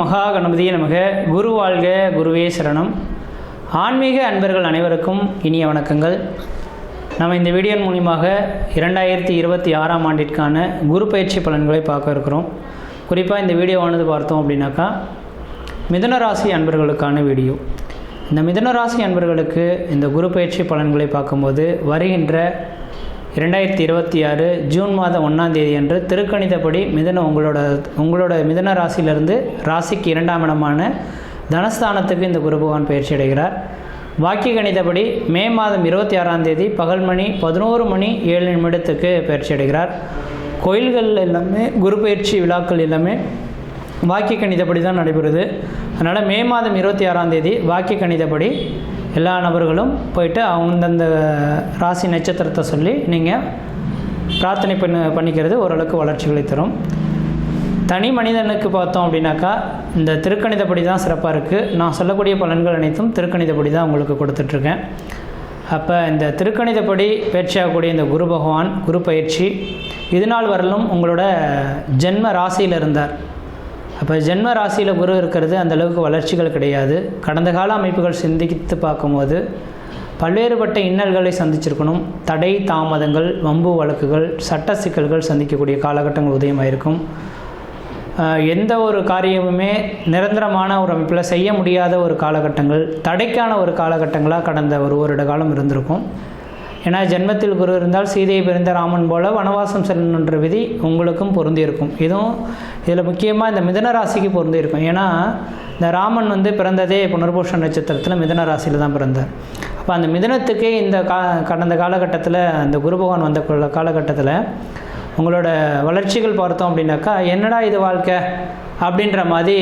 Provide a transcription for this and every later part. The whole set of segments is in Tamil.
மகா கணபதியே நமக. குரு வாழ்க, குருவே சரணம். ஆன்மீக அன்பர்கள் அனைவருக்கும் இனிய வணக்கங்கள். நம்ம இந்த வீடியோ மூலியமாக 2026ஆம் ஆண்டிற்கான குரு பயிற்சி பலன்களை பார்க்க இருக்கிறோம். குறிப்பாக இந்த வீடியோவானது பார்த்தோம் அப்படின்னாக்கா மிதுன ராசி அன்பர்களுக்கான வீடியோ. இந்த மிதுன ராசி அன்பர்களுக்கு இந்த குரு பயிற்சி பலன்களை பார்க்கும்போது வருகின்ற 2026 ஜூன் மாதம் 1ஆம் தேதி அன்று திருக்கணிதப்படி உங்களோட மிதுன ராசியிலிருந்து ராசிக்கு 2ஆம் இடமான தனஸ்தானத்துக்கு இந்த குரு பகவான் பயிற்சி அடைகிறார். வாக்கிய கணிதப்படி மே மாதம் 26ஆம் தேதி பகல் மணி 11:07 பயிற்சி அடைகிறார். கோயில்கள் எல்லாமே குரு பயிற்சி விழாக்கள் எல்லாமே வாக்கிய கணிதப்படி தான் நடைபெறுது. அதனால் மே மாதம் 26ஆம் தேதி வாக்கிய கணிதப்படி எல்லா நபர்களும் போயிட்டு அந்தந்த ராசி நட்சத்திரத்தை சொல்லி நீங்கள் பிரார்த்தனை பண்ணிக்கிறது ஓரளவுக்கு வளர்ச்சிகளை தரும். தனி மனிதனுக்கு பார்த்தோம் அப்படின்னாக்கா இந்த திருக்கணிதப்படி தான் சிறப்பாக இருக்குது. நான் சொல்லக்கூடிய பலன்கள் அனைத்தும் திருக்கணிதப்படி தான் உங்களுக்கு கொடுத்துட்ருக்கேன். அப்போ இந்த திருக்கணிதப்படி பயிற்சியாகக்கூடிய இந்த குரு பகவான் குரு பயிற்சி இதுநாள் வரலும் உங்களோட ஜென்ம ராசியில் இருந்தார். அப்போ ஜென்ம ராசியில் குரு இருக்கிறது அந்தளவுக்கு வளர்ச்சிகள் கிடையாது. கடந்த கால அமைப்புகள் சிந்தித்து பார்க்கும்போது பல்வேறுபட்ட இன்னல்களை சந்திச்சிருக்கணும். தடை தாமதங்கள், வம்பு வழக்குகள், சட்ட சிக்கல்கள் சந்திக்கக்கூடிய காலகட்டங்கள் உதயமாயிருக்கும். எந்த ஒரு காரியமுமே நிரந்தரமான ஒரு அமைப்பில் செய்ய முடியாத ஒரு காலகட்டங்கள், தடைக்கான ஒரு காலகட்டங்களாக கடந்த ஒரு வருட காலம் இருந்திருக்கும். ஏன்னா ஜென்மத்தில் குரு இருந்தால் சீதையை பிறந்த ராமன் போல வனவாசம் செல்லணுன்ற விதி உங்களுக்கும் பொருந்தியிருக்கும். இதில் முக்கியமாக இந்த மிதுன ராசிக்கு பொருந்தியிருக்கும். ஏன்னா இந்த ராமன் பிறந்ததே புனர்பூஷ நட்சத்திரத்தில் மிதுன ராசியில் தான் பிறந்தார். அப்போ அந்த மிதுனத்துக்கு இந்த கடந்த காலகட்டத்தில் அந்த குரு பகவான் வந்த காலகட்டத்தில் உங்களோட வளர்ச்சிகள் பார்த்தோம் அப்படின்னாக்கா என்னடா இது வாழ்க்கை அப்படின்ற மாதிரி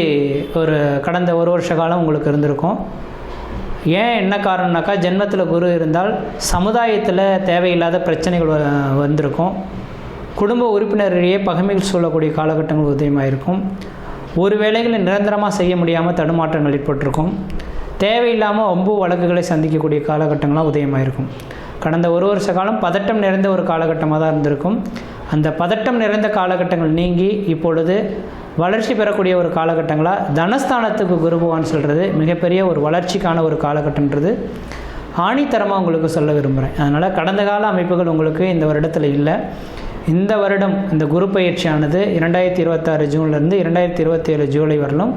ஒரு கடந்த ஒரு வருஷ காலம் உங்களுக்கு இருந்திருக்கும். ஏன் என்ன காரணம்னாக்கா ஜென்மத்தில் குரு இருந்தால் சமுதாயத்தில் தேவையில்லாத பிரச்சனைகள் வந்திருக்கும். குடும்ப உறுப்பினரிடையே பகைமைகள் சொல்லக்கூடிய காலகட்டங்கள் உதயமாயிருக்கும். ஒரு வேளைகளை நிரந்தரமாக செய்ய முடியாமல் தடுமாற்றங்கள் ஏற்பட்டிருக்கும். தேவையில்லாமல் வம்பு வழக்குகளை சந்திக்கக்கூடிய காலகட்டங்களாக உதயமாயிருக்கும். கடந்த ஒரு வருஷ காலம் பதட்டம் நிறைந்த ஒரு காலகட்டமாக தான் இருந்திருக்கும். அந்த பதட்டம் நிறைந்த காலகட்டங்கள் நீங்கி இப்பொழுது வளர்ச்சி பெறக்கூடிய ஒரு காலகட்டங்களாக தனஸ்தானத்துக்கு குரு பகவான் சொல்கிறது மிகப்பெரிய ஒரு வளர்ச்சிக்கான ஒரு காலகட்டன்றது ஆணித்தரமாக உங்களுக்கு சொல்ல விரும்புகிறேன். அதனால் கடந்த கால அமைப்புகள் உங்களுக்கு இந்த வருடத்தில் இல்லை. இந்த வருடம் இந்த குரு பயிற்சியானது 2026 ஜூன்லேருந்து 2027 ஜூலை வரலும்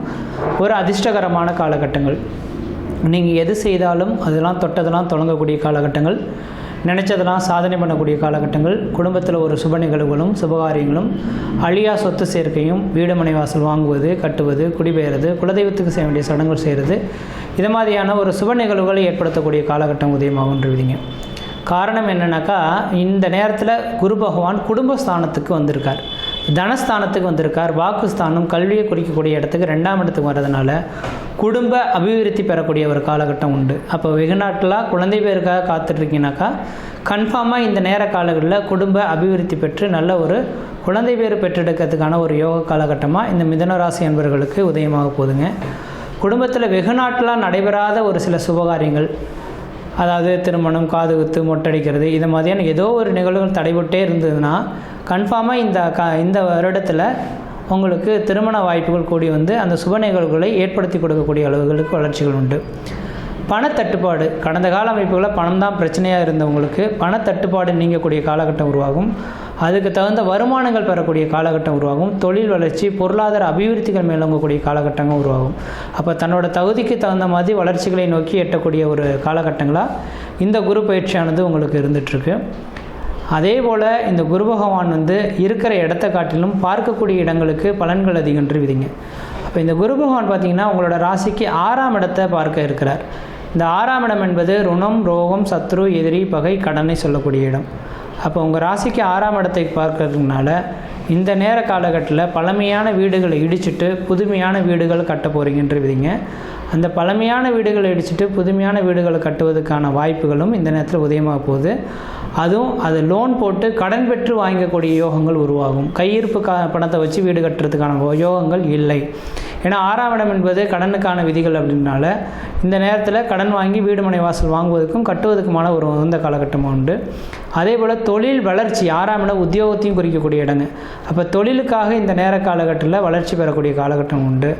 ஒரு அதிர்ஷ்டகரமான காலகட்டங்கள். நீங்கள் எது செய்தாலும் அதெல்லாம் தொட்டதெல்லாம் தொடங்கக்கூடிய காலகட்டங்கள், நினச்சதெல்லாம் சாதனை பண்ணக்கூடிய காலகட்டங்கள், குடும்பத்தில் ஒரு சுப நிகழ்வுகளும் சுபகாரியங்களும், அழியா சொத்து சேர்க்கையும், வீடு மனை வாசல் வாங்குவது, கட்டுவது, குடிபெயர்றது, குலதெய்வத்துக்கு செய்ய வேண்டிய சடங்குகள் செய்கிறது, இது மாதிரியான ஒரு சுப நிகழ்வுகளை ஏற்படுத்தக்கூடிய காலகட்டம் உதயமாகுன்றிவிதிங்க. காரணம் என்னென்னாக்கா இந்த நேரத்தில் குரு பகவான் குடும்பஸ்தானத்துக்கு வந்திருக்கார், தனஸ்தானத்துக்கு வந்திருக்கார். வாக்குஸ்தானம் கல்வியை குறிக்கக்கூடிய இடத்துக்கு 2ஆம் இடத்துக்கு வர்றதுனால குடும்ப அபிவிருத்தி பெறக்கூடிய ஒரு காலகட்டம் உண்டு. அப்போ வெகு நாட்களாக குழந்தை பேருக்காக காத்துட்ருக்கீங்கனாக்கா கன்ஃபார்மாக இந்த நேர காலங்களில் குடும்ப அபிவிருத்தி பெற்று நல்ல ஒரு குழந்தை பேர் பெற்றெடுக்கிறதுக்கான ஒரு யோக காலகட்டமாக இந்த மிதுன ராசி அன்பர்களுக்கு உதயமாக போகுதுங்க. குடும்பத்தில் வெகு நாட்களாக நடைபெறாத ஒரு சில சுபகாரியங்கள், அதாவது திருமணம், காது குத்து, மொட்டடிக்கிறது, இது மாதிரியான ஏதோ ஒரு நிகழ்வுகள் தடைபட்டே இருந்ததுன்னா கன்ஃபார்மாக இந்த வருடத்தில் உங்களுக்கு திருமண வாய்ப்புகள் கூடி அந்த சுப நிகழ்வுகளை ஏற்படுத்தி கொடுக்கக்கூடிய அளவுகளுக்கு வளர்ச்சிகள் உண்டு. பணத்தட்டுப்பாடு, கடந்த கால அமைப்புகளில் பணம் தான் பிரச்சனையாக இருந்தவங்களுக்கு பணத்தட்டுப்பாடு நீங்கக்கூடிய காலகட்டம் உருவாகும். அதுக்கு தகுந்த வருமானங்கள் பெறக்கூடிய காலகட்டம் உருவாகும். தொழில் வளர்ச்சி, பொருளாதார அபிவிருத்திகள் மேலோங்கக்கூடிய காலகட்டங்கள் உருவாகும். அப்போ தன்னோட தகுதிக்கு தகுந்த மாதிரி வளர்ச்சிகளை நோக்கி எட்டக்கூடிய ஒரு காலகட்டங்களாக இந்த குரு பயிற்சியானது உங்களுக்கு இருந்துகிட்ருக்கு. அதே போல் இந்த குரு பகவான் இருக்கிற இடத்த காட்டிலும் பார்க்கக்கூடிய இடங்களுக்கு பலன்கள் அதிகன்று விதிங்க. அப்போ இந்த குரு பகவான் பார்த்திங்கன்னா உங்களோட ராசிக்கு 6ஆம் இடத்தை பார்க்க இருக்கிறார். இந்த 6ஆம் இடம் என்பது ருணம், ரோகம், சத்ரு, எதிரி, பகை, கடனை சொல்லக்கூடிய இடம். அப்போ உங்கள் ராசிக்கு 6ஆம் இடத்தை பார்க்கறதுனால இந்த நேர காலகட்டத்தில் பழமையான வீடுகளை இடிச்சுட்டு புதுமையான வீடுகள் கட்ட போகிறீங்கன்ற விதிங்க. அந்த பழமையான வீடுகளை இடிச்சுட்டு புதுமையான வீடுகளை கட்டுவதற்கான வாய்ப்புகளும் இந்த நேரத்தில் உதயமாக போகுது. அதுவும் அது லோன் போட்டு கடன் பெற்று வாங்கக்கூடிய யோகங்கள் உருவாகும். கையிருப்பு பணத்தை வச்சு வீடு கட்டுறதுக்கான யோகங்கள் இல்லை. ஏன்னா 6ஆம் இடம் என்பது கடனுக்கான விதிகள் அப்படின்னால இந்த நேரத்தில் கடன் வாங்கி வீடு மனை வாசல் வாங்குவதற்கும் கட்டுவதற்குமான ஒரு உகந்த காலகட்டமும் உண்டு. அதே போல் தொழில் வளர்ச்சி 6ஆம் இடம் உத்தியோகத்தையும் குறிக்கக்கூடிய இடங்க. அப்போ தொழிலுக்காக இந்த நேர காலகட்டத்தில் வளர்ச்சி பெறக்கூடிய காலகட்டம் உண்டு.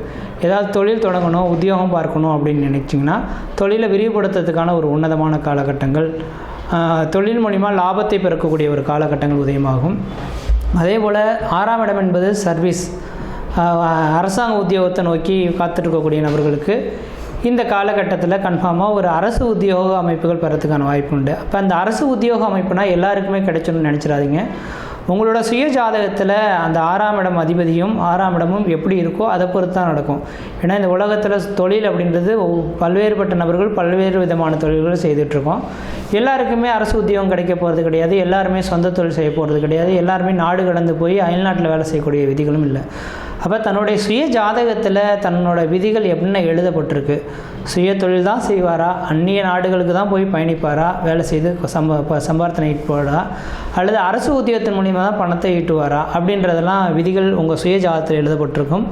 ஏதாவது தொழில் தொடங்கணும், உத்தியோகம் பார்க்கணும் அப்படின்னு நினச்சிங்கன்னா தொழிலை விரிவுபடுத்துறதுக்கான ஒரு உன்னதமான காலகட்டங்கள், தொழில் மூலிமா லாபத்தை பெறக்கூடிய ஒரு காலகட்டங்கள் உதயமாகும். அதே போல் 6ஆம் இடம் என்பது சர்வீஸ், அரசாங்க உத்தியோகத்தை நோக்கி காத்திருக்கக்கூடிய நபர்களுக்கு இந்த காலகட்டத்தில் கன்ஃபார்மாக ஒரு அரசு உத்தியோக அமைப்புகள் பெறத்துக்கான வாய்ப்பு உண்டு. அப்போ அந்த அரசு உத்தியோக அமைப்புனா எல்லாருக்குமே கிடைச்சணும்னு நினச்சிடாதீங்க. உங்களோட சுய ஜாதகத்தில் அந்த 6ஆம் இடம் அதிபதியும் 6ஆம் இடமும் எப்படி இருக்கோ அதை பொறுத்து தான் நடக்கும். ஏன்னா இந்த உலகத்தில் தொழில் அப்படின்றது பல்வேறுபட்ட நபர்கள் பல்வேறு விதமான தொழில்கள் செய்துட்ருக்கோம். எல்லாருக்குமே அரசு உத்தியோகம் கிடைக்க போகிறது கிடையாது, எல்லாருமே சொந்த தொழில் செய்ய போகிறது கிடையாது, எல்லாருமே நாடு கடந்து போய் அயல்நாட்டில் வேலை செய்யக்கூடிய விதிகளும் இல்லை. அப்போ தன்னுடைய சுய ஜாதகத்தில் தன்னோட விதிகள் என்ன எழுதப்பட்டிருக்கு, சுய தொழில் தான் செய்வாரா, அந்நிய நாடுகளுக்கு தான் போய் பயணிப்பாரா, வேலை செய்து சம்பார்த்தனை ஈட்டுவாரா, அல்லது அரசு உத்தியோகத்தின் மூலிமா தான் பணத்தை ஈட்டுவாரா அப்படின்றதெல்லாம் விதிகள் உங்கள் சுய ஜாதகத்தில் எழுதப்பட்டிருக்கும்.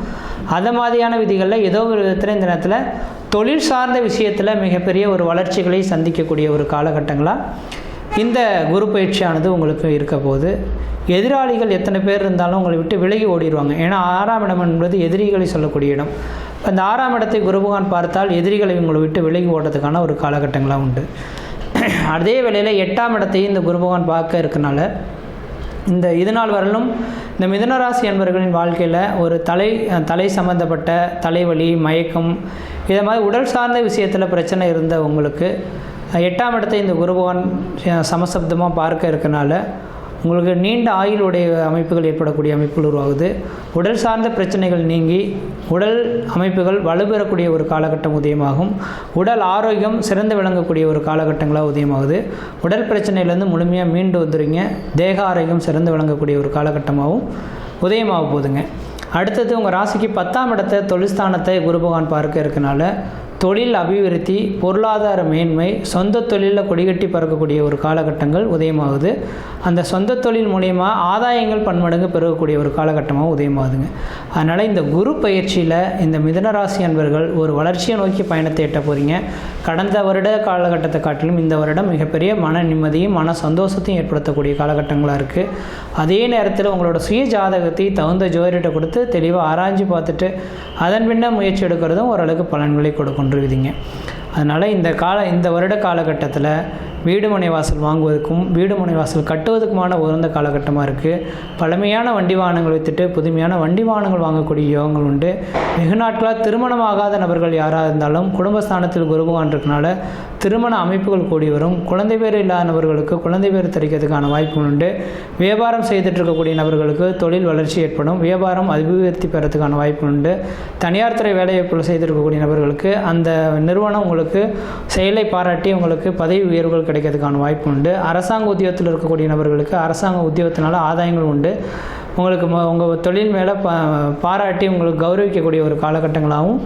அதை மாதிரியான விதிகளில் ஏதோ ஒரு விதத்தில் இந்த நேரத்தில் தொழில் சார்ந்த விஷயத்தில் மிகப்பெரிய ஒரு வளர்ச்சிகளை சந்திக்கக்கூடிய ஒரு காலகட்டங்களாக இந்த குரு பயிற்சியானது உங்களுக்கு இருக்க போகுது. எதிராளிகள் எத்தனை பேர் இருந்தாலும் உங்களை விட்டு விலகி ஓடிடுவாங்க. ஏன்னா 6ஆம் இடம் என்பது எதிரிகளை சொல்லக்கூடிய இடம். அந்த 6ஆம் இடத்தை குரு பகவான் பார்த்தால் எதிரிகளை உங்களை விட்டு விலகி ஓடுறதுக்கான ஒரு காலகட்டங்களாக உண்டு. அதே வேளையில் 8ஆம் இடத்தையும் இந்த குரு பகவான் பார்க்க இருக்கனால இதனால் வரலும் இந்த மிதுனராசி அன்பர்களின் வாழ்க்கையில் ஒரு தலை சம்பந்தப்பட்ட தலைவலி, மயக்கம், இதை மாதிரி உடல் சார்ந்த விஷயத்தில் பிரச்சனை இருந்த உங்களுக்கு 8ஆம் இடத்தை இந்த குரு பகவான் சமசப்தமாக பார்க்க இருக்கனால உங்களுக்கு நீண்ட ஆயுளுடைய அமைப்புகள் ஏற்படக்கூடிய அமைப்புகள் உருவாகுது. உடல் சார்ந்த பிரச்சனைகள் நீங்கி உடல் அமைப்புகள் வலுப்பெறக்கூடிய ஒரு காலகட்டம் உதயமாகும். உடல் ஆரோக்கியம் சிறந்து விளங்கக்கூடிய ஒரு காலகட்டங்களாக உதயமாகுது. உடல் பிரச்சனையிலேருந்து முழுமையாக மீண்டு வந்துடுங்க. தேக ஆரோக்கியம் சிறந்து விளங்கக்கூடிய ஒரு காலகட்டமாகவும் உதயமாக போகுதுங்க. அடுத்தது உங்கள் ராசிக்கு 10ஆம் இடத்தை தொழில்ஸ்தானத்தை குரு பகவான் பார்க்க இருக்கனால தொழில் அபிவிருத்தி, பொருளாதார மேன்மை, சொந்த தொழிலில் கொடிகட்டி பறக்கக்கூடிய ஒரு காலகட்டங்கள் உதயமாகுது. அந்த சொந்த தொழில் மூலயமா ஆதாயங்கள் பன்மடங்கு பெருகக்கூடிய ஒரு காலகட்டமாக உதயமாகுதுங்க. அதனால் இந்த குரு பயிற்சியில் இந்த மிதுனராசி அன்பர்கள் ஒரு வளர்ச்சியை நோக்கி பயணத்தை எட்ட போகிறீங்க. கடந்த வருட காலகட்டத்தை காட்டிலும் இந்த வருடம் மிகப்பெரிய மன நிம்மதியும் மன சந்தோஷத்தையும் ஏற்படுத்தக்கூடிய காலகட்டங்களாக இருக்குது. அதே நேரத்தில் உங்களோட சுய ஜாதகத்தை தகுந்த ஜோதிடத்தை கொடுத்து தெளிவாக ஆராய்ஞ்சு பார்த்துட்டு அதன் பின்ன முயற்சி எடுக்கிறதும் ஓரளவுக்கு பலன்களை கொடுக்கின்றவிதிங்க. அதனால் இந்த வருட காலகட்டத்தில் வீடு மனை வாசல் வாங்குவதற்கும் வீடு மனை வாசல் கட்டுவதற்குமான உகந்த காலகட்டமாக இருக்குது. பழமையான வண்டி வாகனங்கள் வைத்துட்டு புதுமையான வண்டி வாகனங்கள் வாங்கக்கூடிய யோகங்கள் உண்டு. வெகு நாட்களாக திருமணமாகாத நபர்கள் யாராக இருந்தாலும் குடும்பஸ்தானத்தில் குரு பகவான் இருக்கனால திருமண அமைப்புகள் கூடி வரும். குழந்தை பேர் இல்லாத நபர்களுக்கு குழந்தை பேர் தெரிவிக்கிறதுக்கான வாய்ப்புகள் உண்டு. வியாபாரம் செய்துட்டு இருக்கக்கூடிய நபர்களுக்கு தொழில் வளர்ச்சி ஏற்படும். வியாபாரம் அபிவிருத்தி பெறத்துக்கான வாய்ப்புகள் உண்டு. தனியார் துறை வேலைவாய்ப்புகள் செய்திருக்கக்கூடிய நபர்களுக்கு அந்த நிறுவனம் உங்களுக்கு செயலை பாராட்டி உங்களுக்கு பதவி உயர்வுகள் கிடைக்கிறதுக்கான வாய்ப்பு உண்டு. அரசாங்க உத்தியோகத்தில் இருக்கக்கூடிய நபர்களுக்கு அரசாங்க உத்தியோகத்தினால ஆதாயங்கள் உண்டு. உங்களுக்கு உங்கள் தொழில் மேலே பாராட்டி உங்களுக்கு கௌரவிக்கக்கூடிய ஒரு காலகட்டங்களாகவும்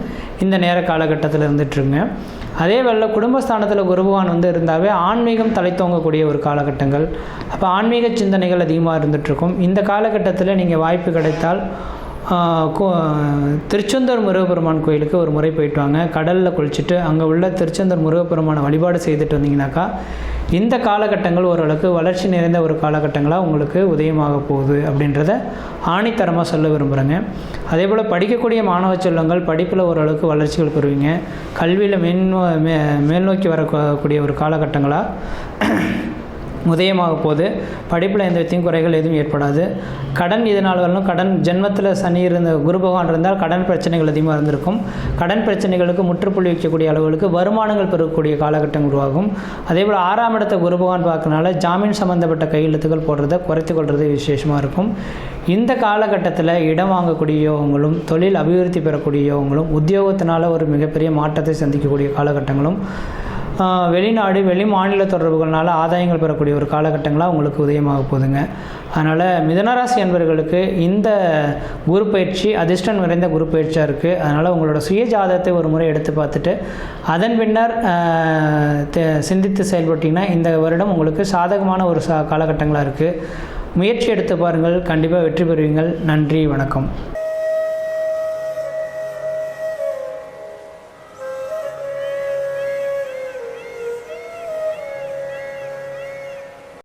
இந்த நேர காலகட்டத்தில் இருந்துகிட்ருங்க. அதே வேளையில் குடும்பஸ்தானத்தில் குரு பகவான் இருந்தாவே ஆன்மீகம் தலைத்தோங்கக்கூடிய ஒரு காலகட்டங்கள். அப்போ ஆன்மீக சிந்தனைகள் அதிகமாக இருந்துகிட்ருக்கும். இந்த காலகட்டத்தில் நீங்கள் வாய்ப்பு கிடைத்தால் திருச்செந்தூர் முருகப்பெருமான் கோயிலுக்கு ஒரு முறை போயிட்டு வாங்க. கடலில் குளிச்சுட்டு அங்கே உள்ள திருச்செந்தூர் முருகப்பெருமானை வழிபாடு செய்துட்டு வந்தீங்கன்னாக்கா இந்த காலகட்டங்கள் ஓரளவுக்கு வளர்ச்சி நிறைந்த ஒரு காலகட்டங்களாக உங்களுக்கு உதயமாக போகுது அப்படின்றத ஆணித்தரமாக சொல்ல விரும்புகிறேங்க. அதே போல் படிக்கக்கூடிய மாணவ செல்வங்கள் படிப்பில் ஓரளவுக்கு வளர்ச்சிகள் பெறுவீங்க. கல்வியில் மேல் நோக்கி வரக்கூடிய ஒரு காலகட்டங்களாக உதயமாக போது படிப்பில் எந்த விதத்தையும் குறைகள் எதுவும் ஏற்படாது. கடன் இதனால் வரலும் கடன் ஜென்மத்தில் சனி இருந்த குரு பகவான் இருந்தால் கடன் பிரச்சனைகள் அதிகமாக இருந்திருக்கும். கடன் பிரச்சனைகளுக்கு முற்றுப்புள்ளி வைக்கக்கூடிய அளவுகளுக்கு வருமானங்கள் பெறக்கூடிய காலகட்டம் உருவாகும். அதேபோல் 6ஆம் இடத்தை குரு பகவான் பார்க்கறனால ஜாமீன் சம்மந்தப்பட்ட கையெழுத்துக்கள் போடுறதை குறைத்து கொள்வது விசேஷமாக இருக்கும். இந்த காலகட்டத்தில் இடம் வாங்கக்கூடிய யோகங்களும் தொழில் அபிவிருத்தி பெறக்கூடிய யோகங்களும் உத்தியோகத்தினால் ஒரு மிகப்பெரிய மாற்றத்தை சந்திக்கக்கூடிய காலகட்டங்களும் வெளிநாடு வெளி மாநில தொடர்புகள்னால ஆதாயங்கள் பெறக்கூடிய ஒரு காலகட்டங்களாக உங்களுக்கு உதயமாக போகுதுங்க. அதனால் மிதுனராசி அன்பர்களுக்கு இந்த குரு பயிற்சி அதிர்ஷ்டம் நிறைந்த குரு பயிற்சியாக இருக்குது. அதனால் உங்களோட சுய ஜாதகத்தை ஒரு முறை எடுத்து பார்த்துட்டு அதன் பின்னர் சிந்தித்து செயல்பட்டிங்கன்னா இந்த வருடம் உங்களுக்கு சாதகமான ஒரு காலகட்டங்களாக இருக்குது. முயற்சி எடுத்து பாருங்கள், கண்டிப்பாக வெற்றி பெறுவீங்கள். நன்றி, வணக்கம்.